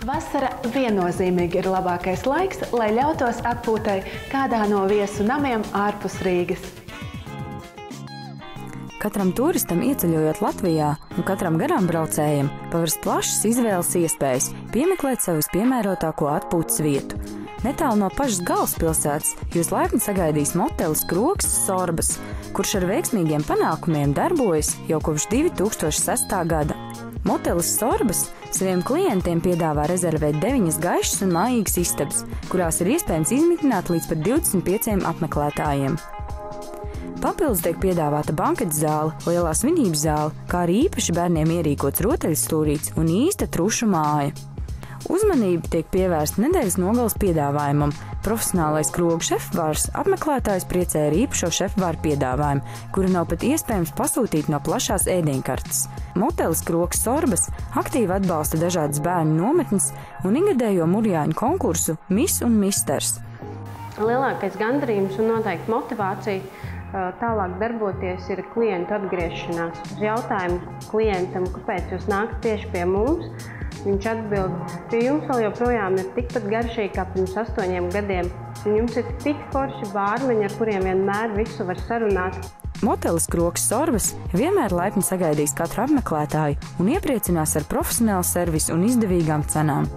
Vasara viennozīmīgi ir labākais laiks, lai ļautos atpūtai kādā no viesu namiem ārpus Rīgas. Katram turistam ieceļojot Latvijā un katram garāmbraucējam paveras plašas izvēles iespējas piemeklēt sev vispiemērotāko atpūtas vietu. Netālu no pašas galvaspilsētas jūs laipni sagaidīs motelis Kroksas Sorbas, kurš ar veiksmīgiem panākumiem darbojas jau kopš 2006. gada. Motelis Sorbas saviem klientiem piedāvā rezervēt 9 gaišas un mājīgas istabas, kurās ir iespējams izmitināt līdz pat 25 apmeklētājiem. Papildus tiek piedāvāta banketes zāle, lielā svinības zāle, kā arī īpaši bērniem ierīkots rotaļstūrīts un īsta trušu māja. Uzmanība tiek pievērsta nedēļas nogales piedāvājumam. Profesionālais krogu šefvārs apmeklētājs priecē ar īpašo šefvāru piedāvājumu, kuru nav pat iespējams pasūtīt no plašās ēdienkartes. Motelis Kroksas Sorbas aktīvi atbalsta dažādas bērnu nometnes un ikgadējo murjāņu konkursu Miss un Misters. Lielākais gandarījums un noteikti motivācija tālāk darboties ir klientu atgriešanās. Uz jautājumu klientam, kāpēc jūs nākat tieši pie mums, viņš atbild, pie jums vēl joprojām ir tikpat garšīgi kā pirms 8 gadiem. Un jums ir tik forši bārmeņi, ar kuriem vienmēr visu var sarunāt. Motelis Kroksas Sorbas vienmēr laipni sagaidīs katru apmeklētāju un iepriecinās ar profesionālu servisu un izdevīgām cenām.